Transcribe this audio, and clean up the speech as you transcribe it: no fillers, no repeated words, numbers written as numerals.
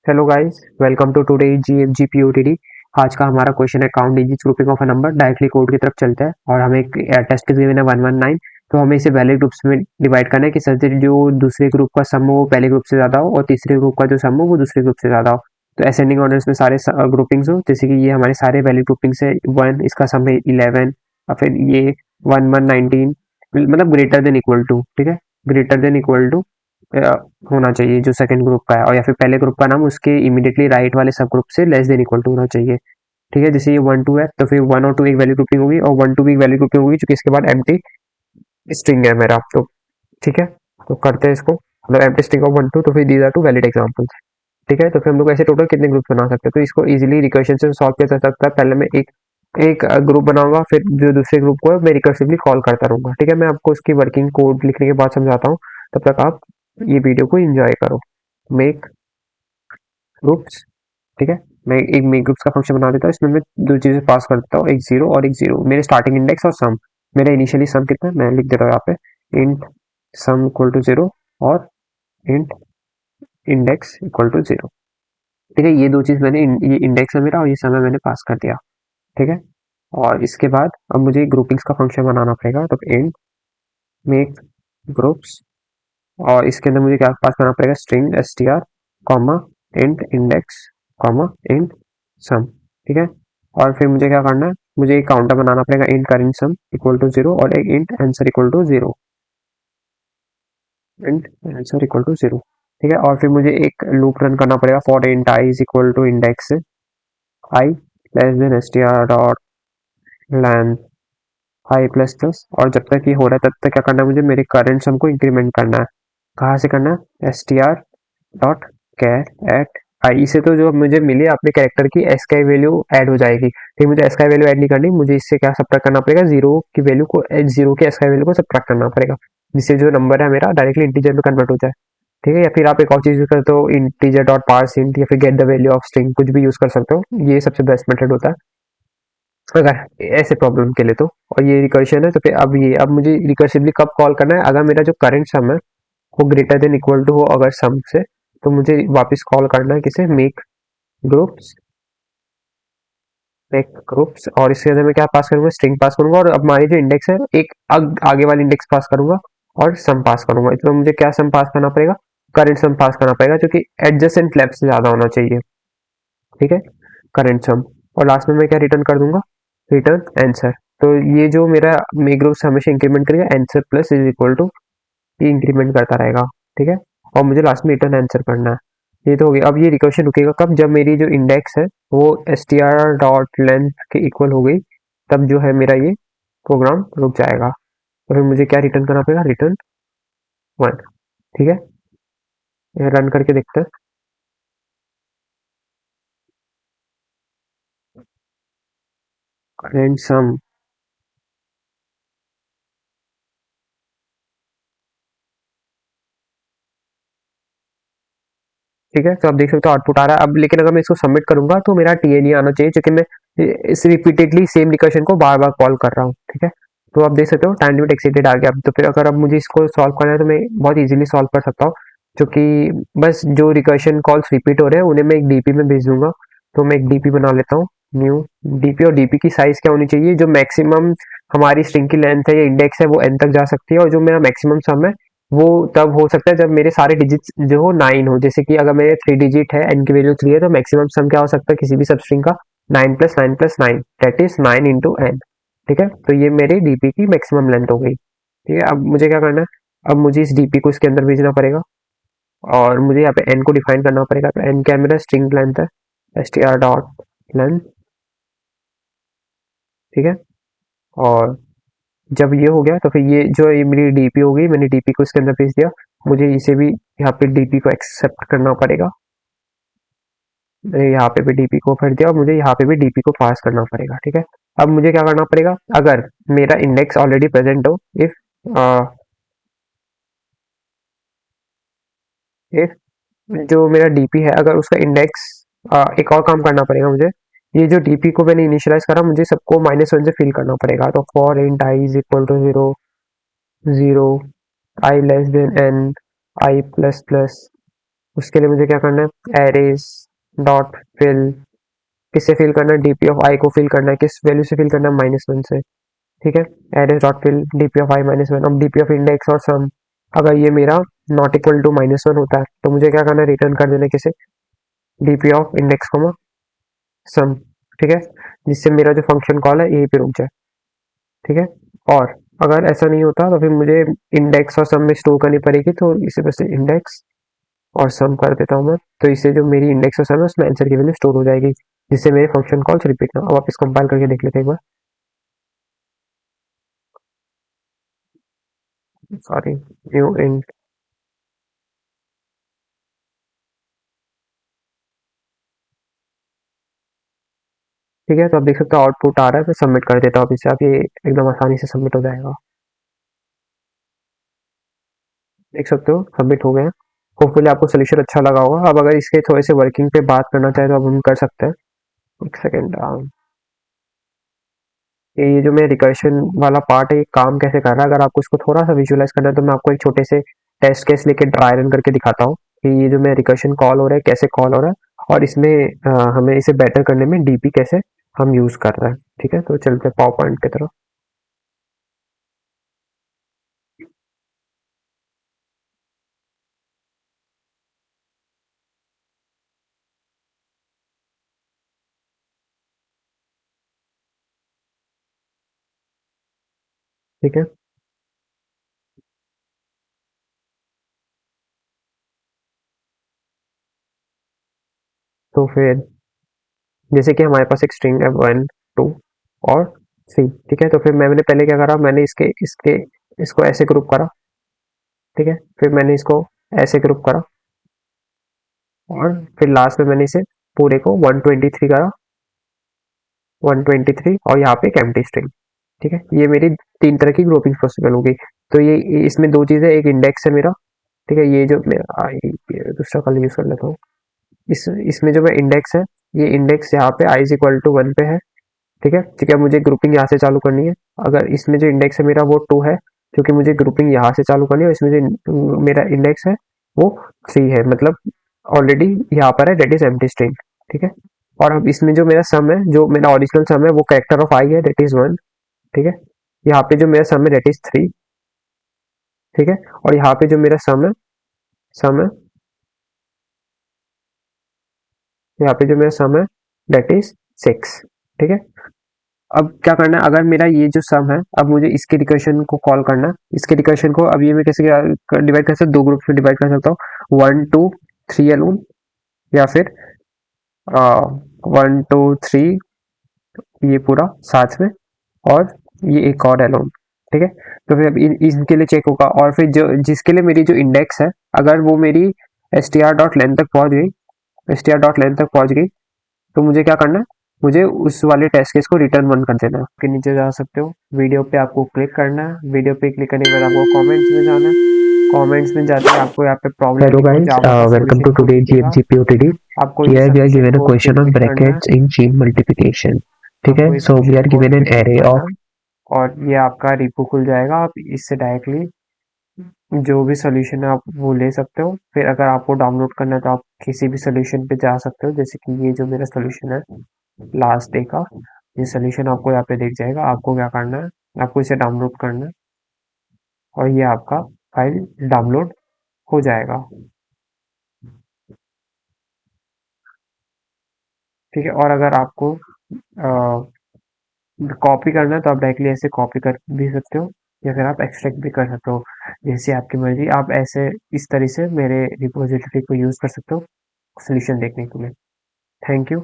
Hello guys, welcome to today GFG POTD. आज का हमारा क्वेश्चन है count digits grouping of a number. Directly code की तरफ चलते हैं और हमें एक टेस्ट गिवन है 119। तो हमें इसे वैलिड ग्रुप्स में डिवाइड करना है कि सच जो दूसरे ग्रुप का सम हो वो पहले ग्रुप से ज़्यादा हो और तीसरे ग्रुप का जो सम हो वो दूसरे ग्रुप से ज़्यादा हो। तो असेंडिंग ऑर्डर्स में सारे ग्रुपिंग्स हो, जैसे कि ये हमारे सारे वैलिड ग्रुपिंग्स है। वन, इसका सम है 11 और फिर ये 1 1 19, मतलब ग्रेटर देन इक्वल टू, ठीक है, ग्रेटर देन इक्वल टू होना चाहिए जो सेकंड ग्रुप का है, और या फिर पहले ग्रुप का नाम उसके इमीडिएटली राइट वाले सब ग्रुप से लेस देन इक्वल टू होना चाहिए। ठीक है, जैसे ये 1 2 है तो फिर 1 और 2 एक वैल्यू ग्रुपिंग होगी और 1 2 भी एक वैल्यू ग्रुपिंग होगी, क्योंकि इसके बाद एम्प्टी स्ट्रिंग है मेरा। तो ठीक है, तो करते हैं इसको, मतलब एम्प्टी स्ट्रिंग ऑफ 1 2, तो फिर these are two valid examples. ठीक है, तो फिर हम लोग ऐसे टोटल कितने ग्रुप बना सकते हैं, तो इसको इजीली रिकर्शन से सॉल्व किया जा सकता है। पहले मैं एक एक ग्रुप बनाऊंगा, फिर जो दूसरे ग्रुप को है मैं रिकर्सिवली कॉल करता रहूंगा। ठीक है, मैं आपको उसकी वर्किंग कोड लिखने के बाद समझाता हूँ। तब तक आप ये वीडियो को एंजॉय करो। मेक ग्रुप्स, ठीक है, मैं एक मेक ग्रुप्स का फंक्शन बना देता हूँ। इसमें मैं दो चीजें पास कर देता हूँ, एक जीरो और एक जीरो, मेरे स्टार्टिंग इंडेक्स और सम। मेरा इनिशियली सम कितना है मैं लिख दे रहा हूँ यहाँ पे, int sum equal to zero और int index equal to zero. ठीक है, ये दो चीज मैंने ये इंडेक्स है मेरा और ये समय मैंने पास कर दिया। ठीक है, और इसके बाद अब मुझे ग्रुपिंग्स का फंक्शन बनाना पड़ेगा। तो इंट मेक ग्रुप्स, और इसके अंदर मुझे क्या पास करना पड़ेगा, string S T R comma int index comma int sum. ठीक है, और फिर मुझे क्या करना है, मुझे एक काउंटर बनाना पड़ेगा, int current sum equal to zero और एक int answer equal to zero, int answer equal to zero. ठीक है, और फिर मुझे एक लूप रन करना पड़ेगा for int i is equal to index i less than s T R dot length i plus plus, और जब तक ये हो रहा है तब तक क्या करना है, मुझे मेरे करंट सम को इंक्रीमेंट करना है। कहाँ से करना है, S T R dot char at I से, तो जो मुझे मिले अपने कैरेक्टर की एस का वैल्यू ऐड हो जाएगी। फिर मुझे एस का वैल्यू ऐड नहीं करनी, मुझे इससे क्या सब्ट्रैक्ट करना पड़ेगा, जीरो की वैल्यू को, जीरो के एस का वैल्यू को सब्ट्रैक्ट करना पड़ेगा, जिससे जो नंबर है मेरा डायरेक्टली इंटीजर में कन्वर्ट हो जाए। ठीक है, या फिर आप एक और चीज यूज करते हो, इंटीजर डॉट पार्स इंट, या फिर get the value of string, कुछ भी यूज कर सकते हो, ये सबसे बेस्ट मेथड होता है अगर ऐसे प्रॉब्लम के लिए तो। और ये रिकर्शन है, तो फिर अब मुझे रिकर्सिवली कब कॉल करना है, अगर मेरा जो करंट सम है वो ग्रेटर देन इक्वल टू हो अगर सम से, तो मुझे वापस कॉल करना है किसे, ग्रुप्स मेक ग्रुप्स, और इसके अंदर मैं क्या पास करूंगा, स्ट्रिंग पास करूंगा, और अब हमारी जो इंडेक्स है एक आगे वाली इंडेक्स पास करूंगा और सम पास करूंगा। इसमें मुझे क्या सम पास करना पड़ेगा, करंट सम पास करना पड़ेगा, जो कि एडजेसेंट लेफ्ट से ज्यादा होना चाहिए। ठीक है, करंट सम, और लास्ट में मैं क्या रिटर्न कर दूंगा, रिटर्न आंसर। तो ये जो मेरा मेक ग्रुप्स हमेशा इंक्रीमेंट करेगा, answer plus is equal to, ये इंक्रीमेंट करता रहेगा। ठीक है, और मुझे लास्ट में रिटर्न आंसर करना है। ये तो हो गया। अब ये रिकर्शन रुकेगा कब, जब मेरी जो इंडेक्स है वो S T R dot length के इक्वल हो गई, तब जो है मेरा ये प्रोग्राम रुक जाएगा। तो फिर मुझे क्या रिटर्न करना पड़ेगा, रिटर्न वन। ठीक है, रन करके देखते हैं। करेंट सम, ठीक है, तो आप देख सकते हो आउटपुट आ रहा है अब। लेकिन अगर मैं इसको सबमिट करूंगा तो मेरा टी नहीं आना चाहिए, क्योंकि मैं इस रिपीटेडली सेम रिकर्शन को बार बार कॉल कर रहा हूँ। ठीक है, तो आप देख सकते हो टाइम लिमिट एक्सीडेड आ गया। अब तो फिर अगर अब मुझे इसको सॉल्व करना है तो मैं बहुत इजीली सॉल्व कर सकता हूँ, क्योंकि बस जो रिकर्शन कॉल्स रिपीट हो रहे हैं उन्हें मैं एक डीपी में भेज दूंगा। तो मैं एक डीपी बना लेता हूँ, न्यू डीपी, और डीपी की साइज क्या होनी चाहिए, जो मैक्सिमम हमारी स्ट्रिंग की लेंथ है या इंडेक्स है वो एन तक जा सकती है, और जो मेरा मैक्सिमम सम है वो तब हो सकता है जब मेरे सारे डिजिट्स जो हो नाइन हो। जैसे कि अगर मेरे थ्री डिजिट है, एन की वैल्यू थ्री है, तो मैक्सिमम सम क्या हो सकता है किसी भी सब स्ट्रिंग का, nine plus nine, that is nine into n. ठीक है, तो ये मेरी डीपी की मैक्सिमम लेंथ हो गई। ठीक है, अब मुझे क्या करना है, अब मुझे इस डीपी को इसके अंदर भेजना पड़ेगा, और मुझे यहाँ पे एन को डिफाइन करना पड़ेगा। तो एन क्या है, मेरा स्ट्रिंग लेंथ है, S T R dot length. ठीक है, और जब ये हो गया तो फिर ये जो ये मेरी डीपी हो गई, मैंने डीपी को इसके अंदर भेज दिया। मुझे इसे भी यहाँ पे डीपी को एक्सेप्ट करना पड़ेगा, मैंने यहाँ पे भी डीपी को भर दिया और मुझे यहाँ पे भी डीपी को पास करना पड़ेगा। ठीक है, अब मुझे क्या करना पड़ेगा, अगर मेरा इंडेक्स ऑलरेडी प्रेजेंट हो, इफ जो मेरा डीपी है अगर उसका इंडेक्स, एक और काम करना पड़ेगा मुझे, ये जो डीपी को मैंने इनिशियलाइज करा मुझे सबको -1 से फिल करना पड़ेगा। तो for int i is equal to zero, zero, i less than n, i plus plus, उसके लिए मुझे क्या करना है, एरेज डॉट फिल, किससे फिल करना है, डीपी ऑफ आई को फिल करना है, किस वैल्यू से फिल करना है, -1 से। ठीक है, arrays dot fill DP of I -1। अब डीपी ऑफ इंडेक्स और सम, अगर ये मेरा नॉट इक्वल टू -1 होता है तो मुझे क्या करना है, रिटर्न कर देना किसे, डीपी ऑफ इंडेक्स को सम। ठीक है, जिससे मेरा जो फंक्शन कॉल है यहीं पे रुक जाए। ठीक है, और अगर ऐसा नहीं होता तो फिर मुझे इंडेक्स और सम में स्टोर करनी पड़ेगी, तो इसे बस इंडेक्स और सम कर देता हूँ मैं। तो इससे जो मेरी इंडेक्स और सम है उसमें आंसर की वैल्यू स्टोर हो जाएगी, जिससे मेरे फंक्शन कॉल्स रिपीट ना। अब आप इस कंपाइल करके देख लेते हैं एक बार। Sorry, new in. ठीक है, तो आप देख सकते हो आउटपुट आ रहा है, मैं सबमिट कर देता हूँ। इससे आप ये एकदम आसानी से सबमिट हो जाएगा। देख सकते हो सबमिट हो गया। होपफुली आपको सोल्यूशन अच्छा लगा होगा। अब अगर इसके थोड़े से वर्किंग पे बात करना चाहे तो अब हम कर सकते हैं। एक सेकेंड, ये जो मैं रिकर्शन वाला पार्ट है ये काम कैसे कर रहा है, अगर आपको इसको थोड़ा सा विजुअलाइज करना है तो मैं आपको एक छोटे से टेस्ट केस लेके ड्राई रन करके दिखाता हूँ कि ये जो मैं रिकर्शन कॉल हो रहा है कैसे कॉल हो रहा है, और इसमें हमें इसे बेटर करने में डीपी कैसे हम यूज कर रहे हैं। ठीक है, तो चलते हैं पावर पॉइंट की तरफ। ठीक है, तो फिर जैसे कि हमारे पास एक स्ट्रिंग है 1 2 और 3। ठीक है, तो फिर मैंने पहले क्या करा, मैंने इसके इसके इसको ऐसे ग्रुप करा। ठीक है, फिर मैंने इसको ऐसे ग्रुप करा, और फिर लास्ट में मैंने इसे पूरे को 123 करा, 123 और यहाँ पे एक एम्प्टी स्ट्रिंग। ठीक है, ये मेरी तीन तरह की ग्रुपिंग पॉसिबल होगी। तो ये इसमें दो चीज़ें, एक इंडेक्स है मेरा। ठीक है, ये जो मैं दूसरा कलर यूज़ कर लेता हूँ। इसमें जो मैं इंडेक्स है, ये इंडेक्स यहाँ पे i इज इक्वल टू 1 पे है। ठीक है, ठीक है, मुझे ग्रुपिंग यहाँ से चालू करनी है। अगर इसमें जो इंडेक्स है मेरा वो 2 है, क्योंकि मुझे ग्रुपिंग यहाँ से चालू करनी है, और इसमें जो मेरा इंडेक्स है वो 3 है, मतलब ऑलरेडी यहाँ पर है, डेट इज एम्प्टी स्ट्रिंग। ठीक है, और अब इसमें जो मेरा सम है, जो मेरा ओरिजिनल सम है वो कैरेक्टर ऑफ आई है, डेट इज 1। ठीक है, यहाँ पे जो मेरा सम है डेट इज 3। ठीक है, और यहाँ पे जो मेरा सम है, यहाँ पे जो मेरा सम है डेट इज 6। ठीक है, अब क्या करना है, अगर मेरा ये जो सम है, अब मुझे इसके रिकर्शन को कॉल करना है। इसके रिकर्शन को अब ये मैं कैसे डिवाइड कर सकता हूँ, दो ग्रुप में डिवाइड कर सकता हूँ, 1 2 3 अलोन, या फिर 1 2 3 ये पूरा साथ में, और ये एक और एलोन। ठीक है, तो फिर अब इनके लिए चेक होगा, और फिर जो जिसके लिए मेरी जो इंडेक्स है, अगर वो मेरी str.length तक पहुंच गई, str.length तक पहुंच गई, तो मुझे क्या करना है, मुझे उस वाले टेस्ट केस को रिटर्न 1 कर देना है। के नीचे जा सकते हो, वीडियो पे आपको क्लिक करना है, वीडियो पे क्लिक करने के बाद आपको कमेंट्स में जाना है। कमेंट्स में जाते ही आपको यहाँ पे प्रॉब्लम Hello लिखो, guys, जावा का welcome solution to code today दिखेगा। GFGP OTD. आपको ये Here we are solution given a code question पे on क्लिक करना है, brackets in chain multiplication. ठीक है, आपको ये so we solution are code given पे an क्लिक array करना of है, और ये आपका रिपो खुल जाएगा। आप इससे डायरेक्टली जो भी सोल्यूशन है आप वो ले सकते हो। फिर अगर आपको डाउनलोड करना है तो आप किसी भी सोल्यूशन पे जा सकते हो, जैसे कि ये जो मेरा सोल्यूशन है लास्ट डे का, ये सोल्यूशन आपको यहाँ पे दिख जाएगा। आपको क्या करना है, आपको इसे डाउनलोड करना है, और ये आपका फाइल डाउनलोड हो जाएगा। ठीक है, और अगर आपको कॉपी करना है तो आप डायरेक्टली ऐसे कॉपी कर भी सकते हो, या फिर आप एक्सट्रैक्ट भी कर सकते हो, जैसे आपकी मर्जी। आप ऐसे इस तरह से मेरे रिपोजिटरी को यूज़ कर सकते हो सोल्यूशन देखने के लिए। Thank you.